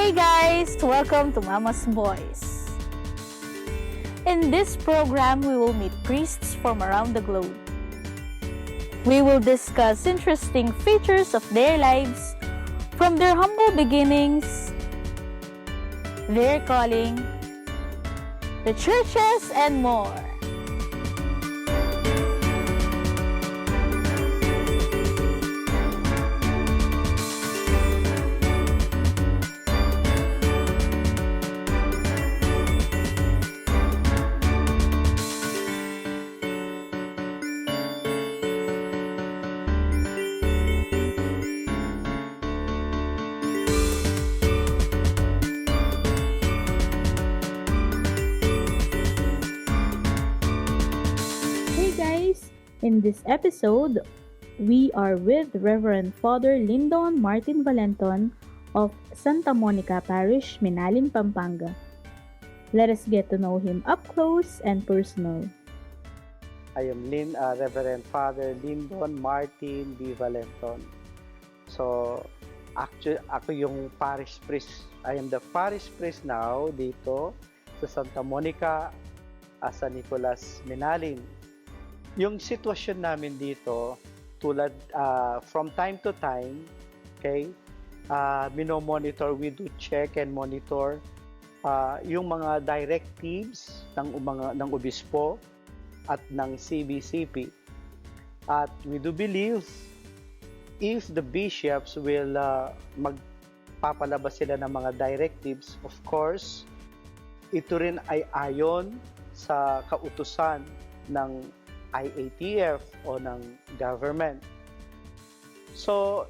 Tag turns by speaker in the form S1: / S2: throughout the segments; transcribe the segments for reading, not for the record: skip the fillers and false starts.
S1: Hey guys! Welcome to Mama's Voice. In this program, we will meet priests from around the globe. We will discuss interesting features of their lives, from their humble beginnings, their calling, the churches, and more.
S2: In this episode, we are with Reverend Father Lyndon Martin Valenton of Santa Monica Parish, Minalin, Pampanga. Let us get to know him up close and personal.
S3: I am Reverend Father Lyndon Martin V. Valenton. So, actually, ako yung parish priest. I am the parish priest now dito sa Santa Monica, San Nicolas, Minalin. Yung sitwasyon namin dito, tulad from time to time, okay, minomonitor, we do check and monitor yung mga directives ng obispo at ng CBCP. At we do believe if the bishops will magpapalabas sila ng mga directives, of course, ito rin ay ayon sa kautusan ng IATF o ng government. So,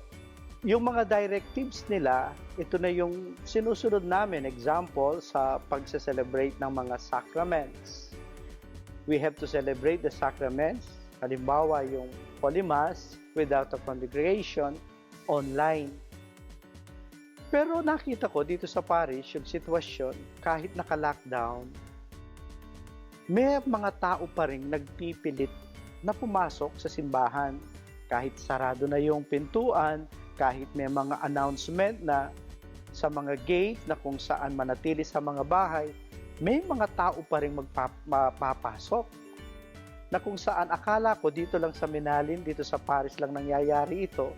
S3: yung mga directives nila, ito na yung sinusunod namin. Example, sa pagse-celebrate ng mga sacraments. We have to celebrate the sacraments. Halimbawa, yung Holy Mass without a congregation, online. Pero nakita ko dito sa parish, yung sitwasyon, kahit naka-lockdown, may mga tao pa rin nagpipilit na pumasok sa simbahan. Kahit sarado na yung pintuan, kahit may mga announcement na sa mga gate na kung saan manatili sa mga bahay, may mga tao pa rin mapapasok. Na kung saan akala ko dito lang sa Minalin, dito sa Paris lang nangyayari ito.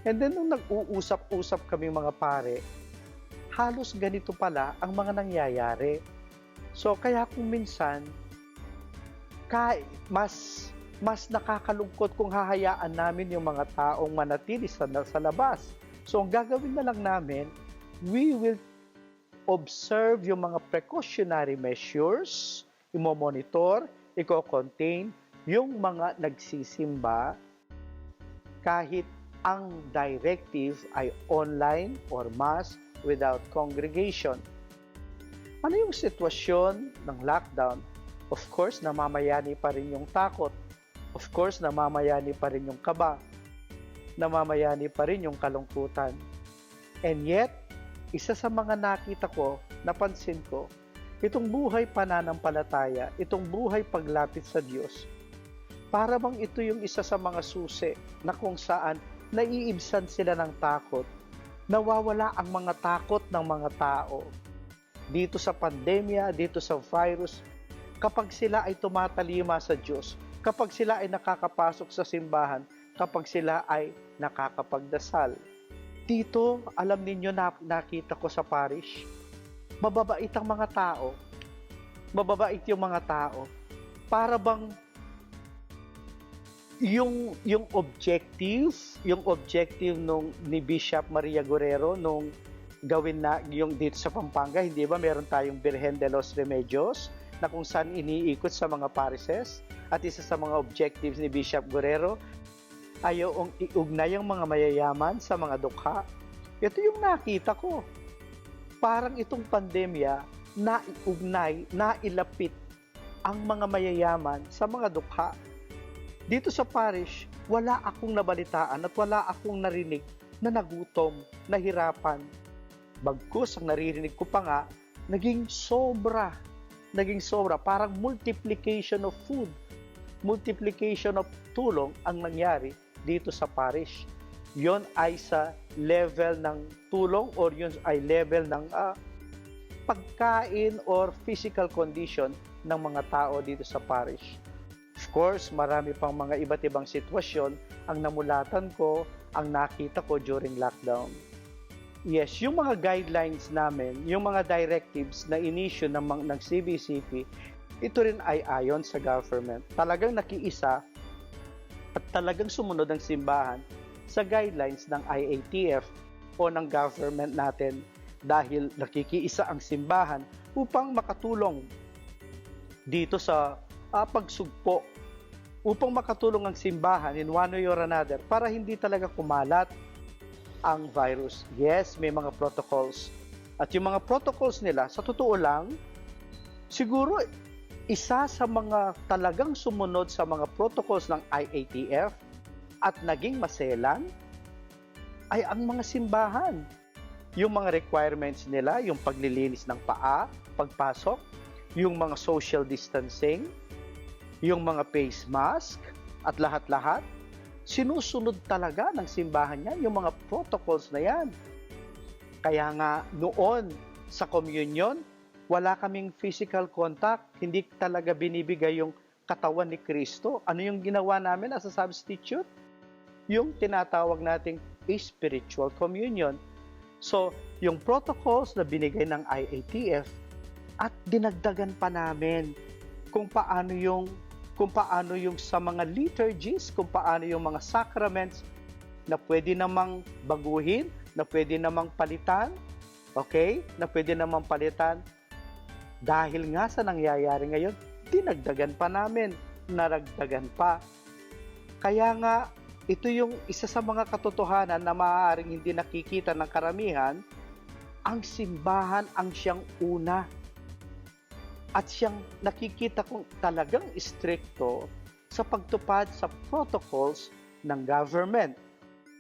S3: And then nung nag-uusap-usap kami mga pare, halos ganito pala ang mga nangyayari. So kaya kung minsan, mas nakakalungkot kung hahayaan namin yung mga taong manatili sa labas. So, ang gagawin na lang namin, we will observe yung mga precautionary measures, i-monitor, i-contain yung mga nagsisimba kahit ang directive ay online or mass without congregation. Ano yung sitwasyon ng lockdown? Of course, namamayani pa rin yung takot. Of course, namamayani pa rin yung kaba. Namamayani pa rin yung kalungkutan. And yet, isa sa mga nakita ko, napansin ko, itong buhay pananampalataya, itong buhay paglapit sa Diyos, para bang ito yung isa sa mga susi na kung saan naiibsan sila ng takot, nawawala ang mga takot ng mga tao. Dito sa pandemya, dito sa virus, kapag sila ay tumatalima sa Diyos, kapag sila ay nakakapasok sa simbahan, kapag sila ay nakakapagdasal. Dito, alam ninyo, nakita ko sa parish, mababait ang mga tao. Mababait yung mga tao. Para bang yung objective ni Bishop Maria Guerrero nung gawin na yung dito sa Pampanga, hindi ba meron tayong Virgen de los Remedios na kung saan iniikot sa mga parishes, at isa sa mga objectives ni Bishop Guerrero ay yung iugnay ang mga mayayaman sa mga dukha. Ito yung nakita ko. Parang itong pandemya, naiugnay, nailapit ang mga mayayaman sa mga dukha. Dito sa parish, wala akong nabalitaan at wala akong narinig na nagutom, nahirapan. Bagkus, ang naririnig ko pa nga, naging sobra, parang multiplication of food, multiplication of tulong ang nangyari dito sa parish. yon ay sa level ng tulong or yun ay level ng pagkain or physical condition ng mga tao dito sa parish. Of course, marami pang mga iba't ibang sitwasyon ang namulatan ko, ang nakita ko during lockdown. Yes, yung mga guidelines namin, yung mga directives na inisyu ng CBCP, ito rin ay ayon sa government. Talagang nakiisa at talagang sumunod ang simbahan sa guidelines ng IATF o ng government natin dahil nakikiisa ang simbahan upang makatulong dito sa pagsugpo, upang makatulong ang simbahan in one way or another para hindi talaga kumalat ang virus. Yes, may mga protocols. At yung mga protocols nila, sa totoo lang, siguro isa sa mga talagang sumunod sa mga protocols ng IATF at naging maselan ay ang mga simbahan. Yung mga requirements nila, yung paglilinis ng paa, pagpasok, yung mga social distancing, yung mga face mask, at lahat-lahat, sinusunod talaga ng simbahan yan, yung mga protocols na yan. Kaya nga noon sa communion, wala kaming physical contact, hindi talaga binibigay yung katawan ni Kristo. Ano yung ginawa namin as a substitute? Yung tinatawag nating spiritual communion. So, yung protocols na binigay ng IATF at dinagdagan pa namin kung paano yung sa mga liturgies, kung paano yung mga sacraments na pwede namang baguhin, na pwede namang palitan, okay? Na pwede namang palitan. Dahil nga sa nangyayari ngayon, dinagdagan pa namin, naragdagan pa. Kaya nga, ito yung isa sa mga katotohanan na maaaring hindi nakikita ng karamihan, ang simbahan ang siyang una. At siyang nakikita kong talagang stricto sa pagtupad sa protocols ng government.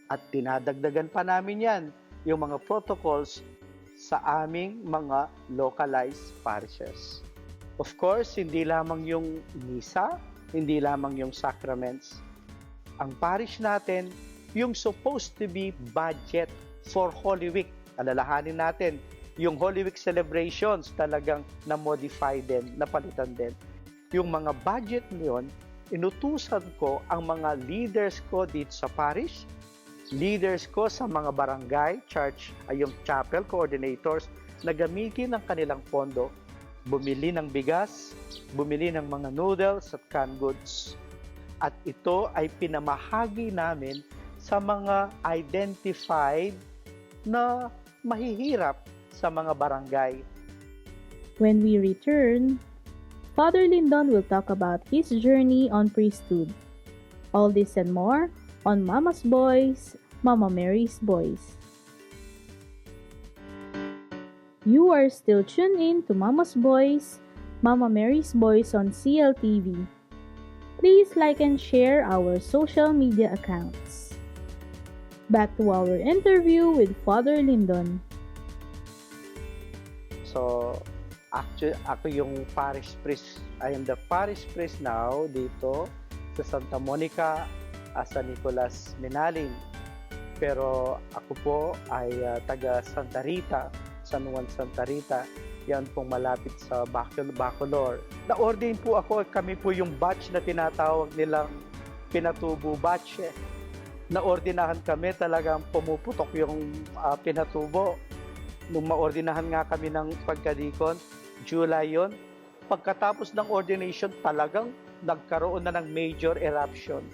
S3: At dinadagdagan pa namin yan, yung mga protocols sa aming mga localized parishes. Of course, hindi lamang yung misa, hindi lamang yung sacraments. Ang parish natin, yung supposed to be budget for Holy Week. Alalahanin natin, yung Holy Week celebrations talagang na-modify din, napalitan din. Yung mga budget niyon, inutusan ko ang mga leaders ko dito sa parish, leaders ko sa mga barangay, church, ay yung chapel coordinators na gamitin ang kanilang pondo, bumili ng bigas, bumili ng mga noodles at canned goods. At ito ay pinamahagi namin sa mga identified na mahihirap sa mga barangay.
S2: When we return, Father Lyndon will talk about his journey on priesthood. All this and more on Mama's Boys, Mama Mary's Boys. You are still tuned in to Mama's Boys, Mama Mary's Boys on CLTV. Please like and share our social media accounts. Back to our interview with Father Lyndon.
S3: So, actually, ako yung parish priest. I am the parish priest now dito sa Santa Monica, San Nicolas, Minaling. Pero ako po ay taga Santa Rita, San Juan Santa Rita. Yan pong malapit sa Bacolor. Na-ordain po ako, kami po yung batch na tinatawag nilang pinatubo batch. Na-ordinahan kami, talagang pumuputok yung pinatubo. Nung ma-ordinahan nga kami ng pagkadikon, July yon. Pagkatapos ng ordination, talagang nagkaroon na ng major eruption.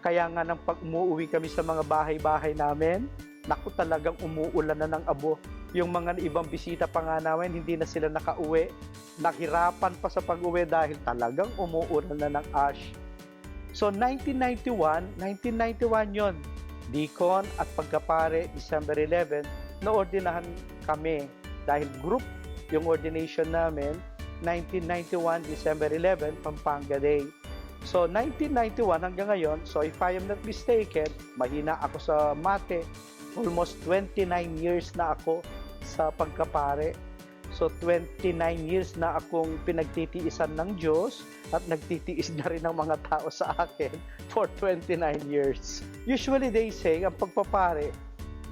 S3: Kaya nga nang pag umuwi kami sa mga bahay-bahay namin, naku, talagang umuulan na ng abo. Yung mga ibang bisita pa nga namin, hindi na sila nakauwi. Nahirapan pa sa pag-uwi dahil talagang umuulan na ng ash. So 1991 yon. Deacon at pagkapare, December 11, naordinahan kami dahil group yung ordination namin, 1991, December 11, Pampanga Day. So 1991 hanggang ngayon, so if I am not mistaken, mahina ako sa mate, almost 29 years na ako sa pagkapare. So 29 years na akong pinagtitiisan ng Diyos at nagtitiis na rin ng mga tao sa akin for 29 years. Usually they say, ang pagpapare,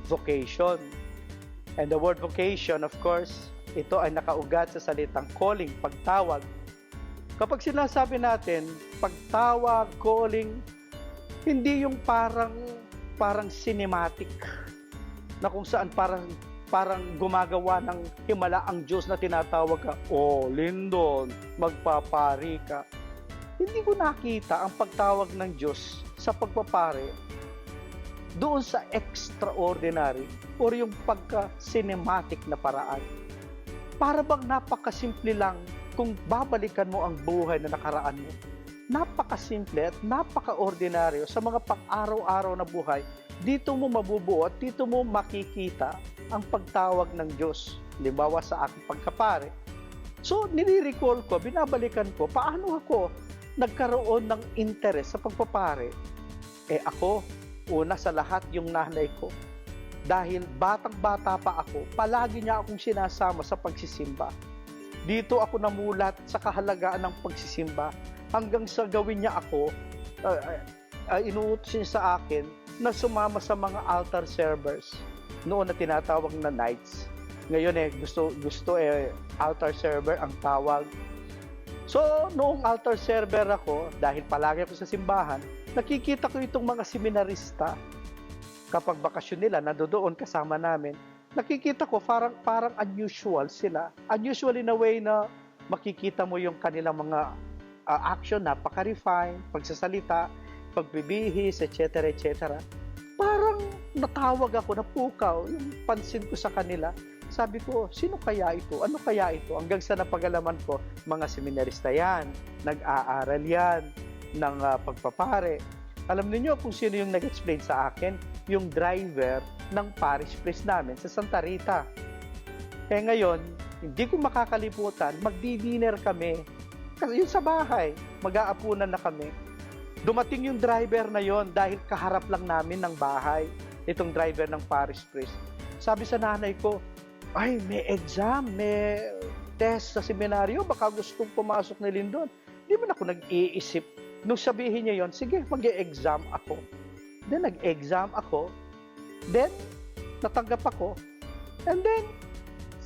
S3: vocation. And the word vocation, of course, ito ay nakaugat sa salitang calling, pagtawag. Kapag sinasabi natin, pagtawag, calling, hindi yung parang cinematic na kung saan parang gumagawa ng himala ang Diyos na tinatawag ka, "Oh, Lyndon, magpapari ka." Hindi ko nakita ang pagtawag ng Diyos sa pagpapare doon sa extraordinary or yung pagka-cinematic na paraan. Para bang napakasimple lang kung babalikan mo ang buhay na nakaraan mo. Napakasimple at napaka-ordinaryo sa mga pang-araw-araw na buhay. Dito mo mabubuo at dito mo makikita ang pagtawag ng Diyos. Halimbawa sa aking pagkapare. So, nire-recall ko, binabalikan ko, paano ako nagkaroon ng interest sa pagpapare? Ako, una sa lahat yung nanay ko. Dahil batang-bata pa ako, palagi niya akong sinasama sa pagsisimba. Dito ako namulat sa kahalagaan ng pagsisimba hanggang sa gawin niya ako, inuutos niya sa akin na sumama sa mga altar servers. Noon na tinatawag na knights. Ngayon gusto altar server ang tawag. So, noong altar server ako, dahil palagi ako sa simbahan, nakikita ko itong mga seminarista. Kapag bakasyon nila, nandoon kasama namin, nakikita ko parang unusual sila. Unusual in a way na makikita mo yung kanilang mga action, napaka-refine, pagsasalita, pagbibihis, etc. etc. Parang natawag ako, napukaw, yung pansin ko sa kanila. Sabi ko, sino kaya ito? Ano kaya ito? Hanggang sa napagalaman ko, mga seminarista yan, nag-aaral yan ng pagpapare. Alam niyo kung sino yung nag-explain sa akin? Yung driver ng parish priest namin sa Santa Rita. Kaya ngayon, hindi ko makakalimutan, magdi-dinner kami. Kasi yun sa bahay, mag-aapunan na kami. Dumating yung driver na yon dahil kaharap lang namin ng bahay, itong driver ng parish priest. Sabi sa nanay ko, ay, may exam, may test sa seminaryo, baka gustong pumasok ni Lyndon. Hindi man ako nag-iisip. Nung sabihin niya yon, sige, mag-e-exam ako. Then, nag-exam ako. Then, natanggap ako. And then,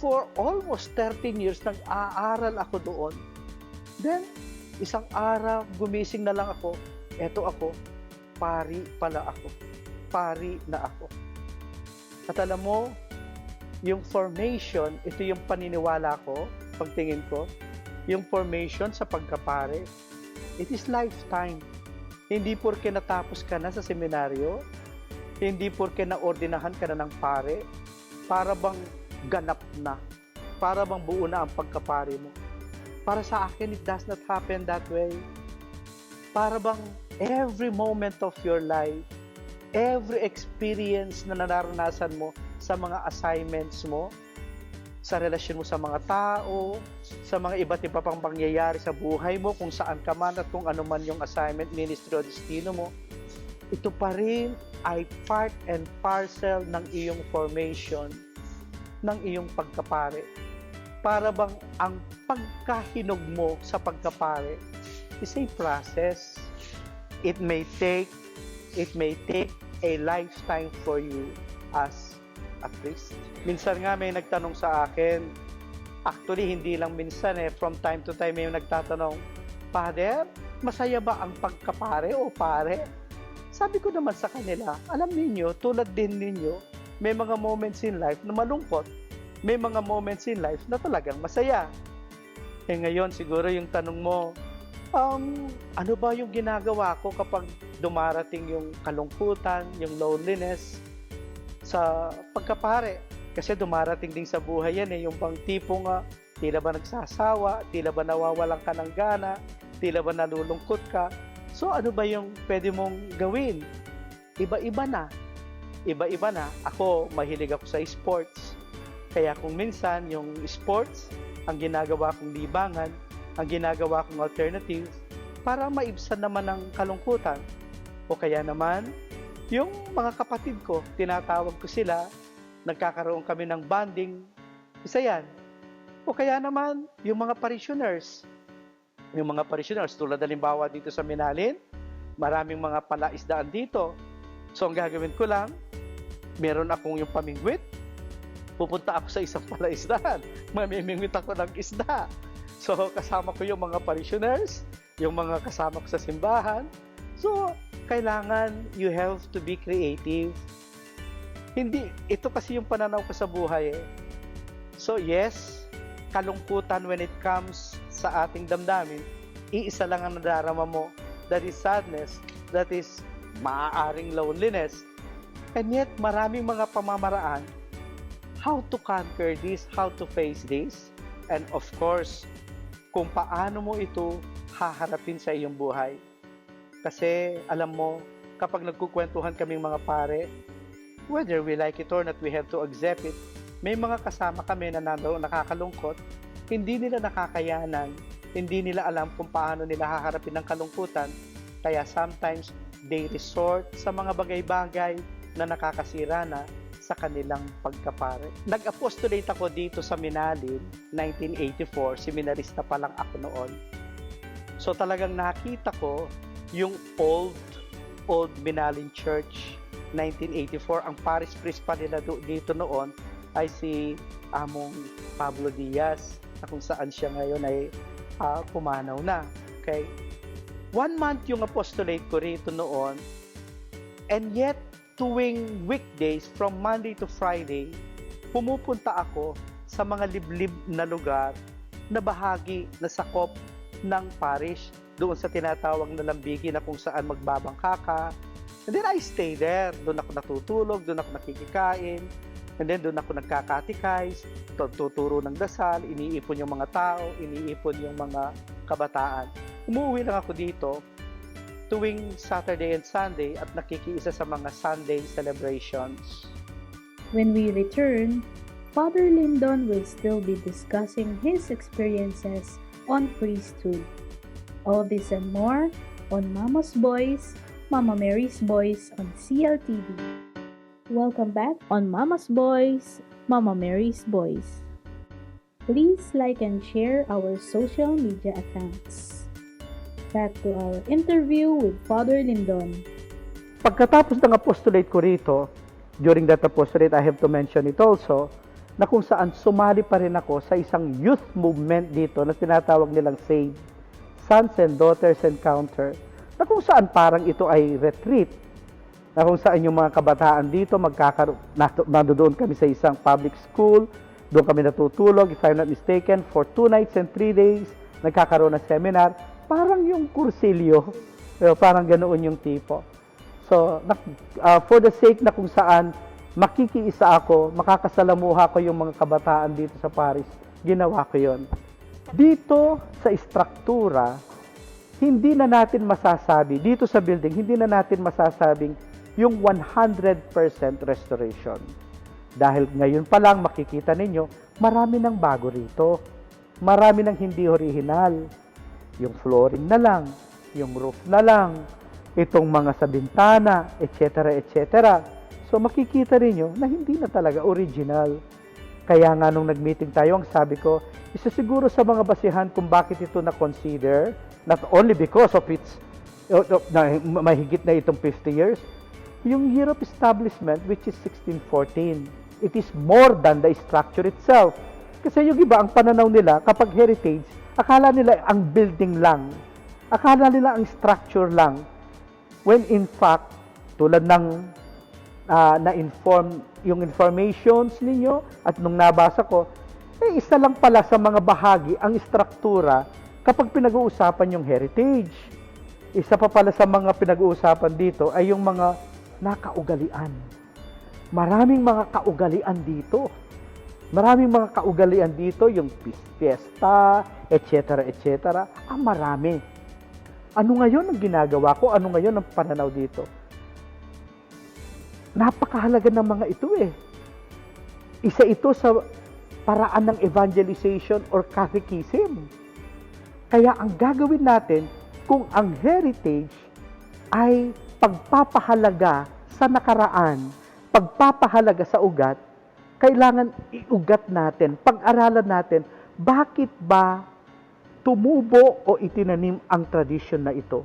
S3: for almost 13 years, nag-aaral ako doon. Then, isang araw, gumising na lang ako. Eto ako, pari pala ako. Pari na ako. At alam mo, yung formation, ito yung paniniwala ko, pagtingin ko, yung formation sa pagkapare, it is lifetime. Hindi porke natapos ka na sa seminaryo, hindi porke naordinahan ka na ng pare, para bang ganap na, para bang buo na ang pagkapare mo. Para sa akin, it does not happen that way. Para bang every moment of your life, every experience na naranasan mo sa mga assignments mo, sa relasyon mo sa mga tao, sa mga iba't iba pang pangyayari sa buhay mo, kung saan ka man at kung ano man yung assignment, ministry o destino mo, ito pa rin ay part and parcel ng iyong formation, ng iyong pagkapare. Para bang ang pagkahinog mo sa pagkapare is a process. It may take a lifetime for you as a priest. Minsan nga may nagtanong sa akin, actually hindi lang minsan from time to time may nagtatanong, Father, masaya ba ang pagkapare o pare? Sabi ko naman sa kanila, alam niyo, tulad din ninyo, may mga moments in life na malungkot, may mga moments in life na talagang masaya. Ngayon siguro yung tanong mo, ano ba yung ginagawa ko kapag dumarating yung kalungkutan, yung loneliness sa pagkapare? Kasi dumarating din sa buhay yan yung bang tipong tila ba nagsasawa, tila ba nawawalan ka ng gana, tila ba nalulungkot ka. So ano ba yung pwede mong gawin? Iba-iba na. Ako, mahilig ako sa sports. Kaya kung minsan yung sports, ang ginagawa kong libangan, ang ginagawa kong alternative, para maibsan naman ang kalungkutan. O kaya naman, yung mga kapatid ko, tinatawag ko sila, nagkakaroon kami ng bonding, isa yan. O kaya naman, yung mga parishioners. Yung mga parishioners, tulad halimbawa dito sa Minalin, maraming mga palaisdaan dito. So ang gagawin ko lang, meron akong yung pamingwit, pupunta ako sa isang palaisdaan, mamimingwit ako ng isda. So kasama ko yung mga parishioners, yung mga kasama ko sa simbahan. So kailangan you have to be creative. Hindi, ito kasi yung pananaw ko sa buhay eh. So yes, kalungkutan when it comes sa ating damdamin, iisa lang ang nadarama mo, that is sadness, that is maaaring loneliness. And yet, maraming mga pamamaraan how to conquer this, how to face this, and of course, kung paano mo ito haharapin sa iyong buhay. Kasi, alam mo, kapag nagkukwentuhan kaming mga pare, whether we like it or not, we have to accept it. May mga kasama kami na nakakalungkot, hindi nila nakakayanan, hindi nila alam kung paano nila haharapin ang kalungkutan, kaya sometimes they resort sa mga bagay-bagay na nakakasira na sa kanilang pagkapare. Nag-apostolate ako dito sa Minalin, 1984, seminarista pa lang ako noon. So talagang nakita ko yung old Minalin Church, 1984. Ang parish priest pa nila dito noon ay si Among Pablo Diaz, na kung saan siya ngayon ay pumanaw na. Okay? 1 month yung apostolate ko rito noon, and yet tuwing weekdays from Monday to Friday, pumupunta ako sa mga liblib na lugar na bahagi na sakop ng parish, doon sa tinatawag na lambigi na kung saan magbabangka ka. And then I stay there. Doon ako natutulog, doon ako nakikikain, and then doon ako nagkakatikais, tuturo ng dasal, iniipon yung mga tao, iniipon yung mga kabataan. Umuwi lang ako dito tuwing Saturday and Sunday at nakikiisa sa mga Sunday celebrations.
S2: When we return, Father Lyndon will still be discussing his experiences on priesthood. All this and more on Mama's Boys, Mama Mary's Boys on CLTV. Welcome back on Mama's Boys, Mama Mary's Boys. Please like and share our social media accounts. Back to our interview with Father Lyndon.
S3: Pagkatapos ng apostolate ko rito, during that apostolate, I have to mention it also, na kung saan sumali pa rin ako sa isang youth movement dito na tinatawag nilang SAVE, Sons and Daughters Encounter, na kung saan parang ito ay retreat, na kung saan yung mga kabataan dito nandoon kami sa isang public school, doon kami natutulog, if I'm not mistaken, for 2 nights and 3 days, nagkakaroon ng seminar, parang yung kursilyo, parang ganoon yung tipo. So, for the sake na kung saan makikiisa ako, makakasalamuha ko yung mga kabataan dito sa Paris, ginawa ko yon. Dito sa istruktura, hindi na natin masasabi, dito sa building, hindi na natin masasabing yung 100% restoration. Dahil ngayon pa lang makikita ninyo, marami ng bago rito. Marami ng hindi original. Yung flooring na lang, yung roof na lang, itong mga sa bintana, etc. etc. So makikita ninyo na hindi na talaga original. Kaya nga nung nag-meeting tayo, ang sabi ko, isa siguro sa mga basihan kung bakit ito na-consider, not only because of its, mahigit na itong 50 years, yung year of establishment, which is 1614. It is more than the structure itself. Kasi yung iba, ang pananaw nila, kapag heritage, akala nila ang building lang. Akala nila ang structure lang. When in fact, tulad ng na-inform yung informations ninyo at nung nabasa ko, isa lang pala sa mga bahagi ang struktura kapag pinag-uusapan yung heritage. Isa pa pala sa mga pinag-uusapan dito ay yung mga nakaugalian. Maraming mga kaugalian dito. Maraming mga kaugalian dito, yung fiesta, etc. etc. Marami. Ano ngayon ang ginagawa ko? Ano ngayon ang pananaw dito? Napakahalaga ng mga ito eh. Isa ito sa paraan ng evangelization or catechism. Kaya ang gagawin natin, kung ang heritage ay pagpapahalaga sa nakaraan, pagpapahalaga sa ugat, kailangan iugat natin, pag-aralan natin, bakit ba tumubo o itinanim ang tradisyon na ito?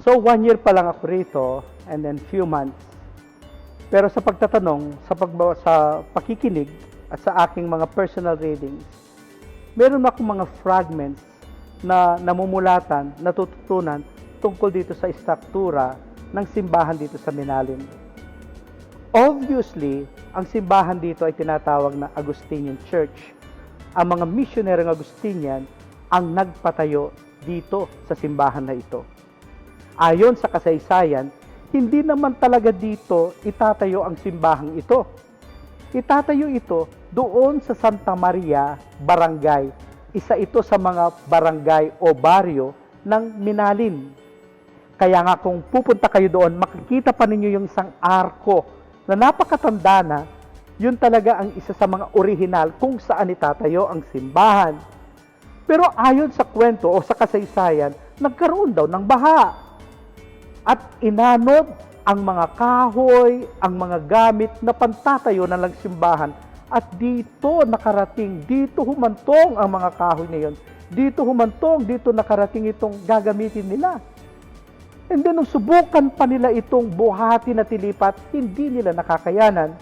S3: So 1 year pa lang ako rito and then few months. Pero sa pagtatanong, sa pakikinig at sa aking mga personal readings, meron akong mga fragments na namumulatan, natututunan tungkol dito sa istruktura ng simbahan dito sa Minalin. Obviously, ang simbahan dito ay tinatawag na Augustinian Church. Ang mga missionaryong Augustinian ang nagpatayo dito sa simbahan na ito. Ayon sa kasaysayan, hindi naman talaga dito itatayo ang simbahang ito. Itatayo ito doon sa Santa Maria Barangay. Isa ito sa mga barangay o baryo ng Minalin. Kaya nga kung pupunta kayo doon, makikita pa ninyo yung isang arko na napakatanda na, yun talaga ang isa sa mga orihinal kung saan itatayo ang simbahan. Pero ayon sa kwento o sa kasaysayan, nagkaroon daw ng baha. At inanod ang mga kahoy, ang mga gamit na pantatayo na lang simbahan. At dito nakarating, dito humantong ang mga kahoy na yun. Dito humantong, dito nakarating itong gagamitin nila. And then, nung subukan pa nila itong buhatin at tilipat, hindi nila nakakayanan.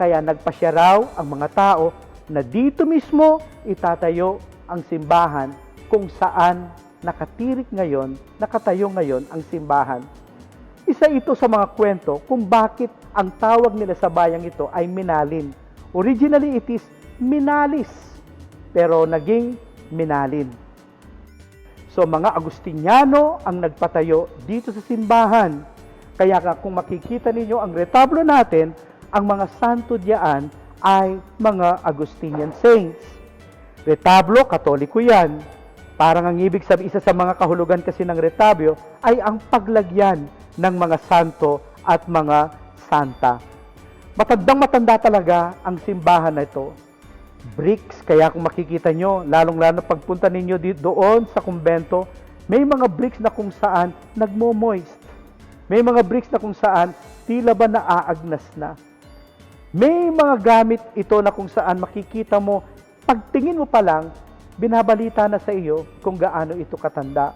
S3: Kaya nagpasya raw ang mga tao na dito mismo itatayo ang simbahan kung saan nakatayo ngayon ang simbahan. Isa ito sa mga kwento kung bakit ang tawag nila sa bayang ito ay Minalin. Originally, it is Minalis, pero naging Minalin. So, mga Agustiniano ang nagpatayo dito sa simbahan. Kaya kung makikita ninyo ang retablo natin, ang mga santo diyan ay mga Agustinian saints. Retablo, Katoliko yan. Parang ang ibig sabihin, isa sa mga kahulugan kasi ng retablo ay ang paglagyan ng mga santo at mga santa. Matandang-matanda talaga ang simbahan na ito. Bricks, kaya kung makikita nyo, lalong-lalo pagpunta ninyo doon sa kumbento, may mga bricks na kung saan nagmo-moist. May mga bricks na kung saan tila ba naaagnas na. May mga gamit ito na kung saan makikita mo, pagtingin mo pa lang, binabalita na sa iyo kung gaano ito katanda.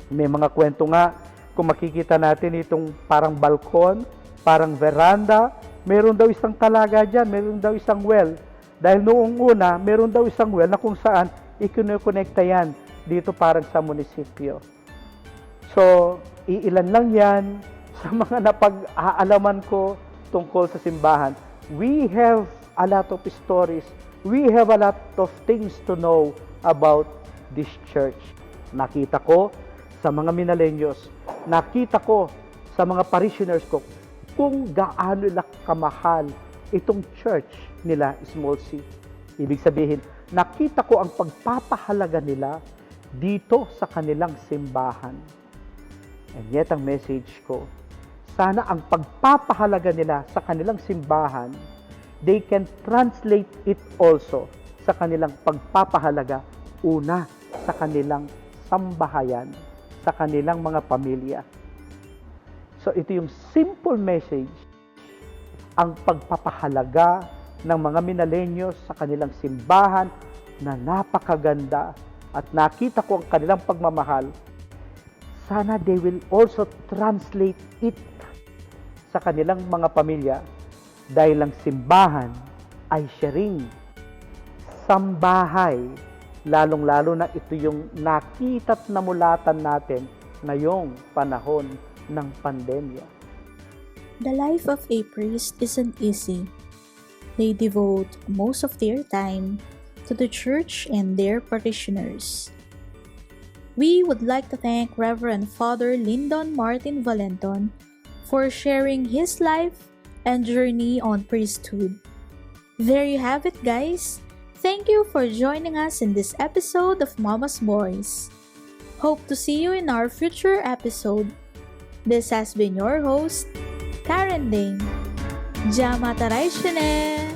S3: May mga kwento nga, kung makikita natin itong parang balkon, parang veranda, meron daw isang talaga dyan, meron daw isang well. Dahil noong una, meron daw isang well na kung saan ikinukonekta yan dito parang sa munisipyo. So, iilan lang yan sa mga napag-aalaman ko tungkol sa simbahan. We have a lot of stories. We have a lot of things to know about this church. Nakita ko sa mga Minalenyos, nakita ko sa mga parishioners ko kung gaano nila kamahal itong church nila, Small C. Ibig sabihin, nakita ko ang pagpapahalaga nila dito sa kanilang simbahan. And yet, ang message ko, sana ang pagpapahalaga nila sa kanilang simbahan, they can translate it also sa kanilang pagpapahalaga, una, sa kanilang sambahayan, sa kanilang mga pamilya. So, ito yung simple message, ang pagpapahalaga ng mga Minalenyos sa kanilang simbahan na napakaganda at nakita ko ang kanilang pagmamahal. Sana they will also translate it sa kanilang mga pamilya dahil ang simbahan ay siya ring sambahay, lalong-lalo na ito yung nakita't namulatan natin ngayong panahon ng pandemya.
S1: The life of a priest isn't easy. They devote most of their time to the church and their parishioners. We would like to thank Reverend Father Lyndon Martin Valenton for sharing his life and journey on priesthood. There you have it, guys. Thank you for joining us in this episode of Mama's Boys. Hope to see you in our future episode. This has been your host, Karen Ding. Jamataray Shane!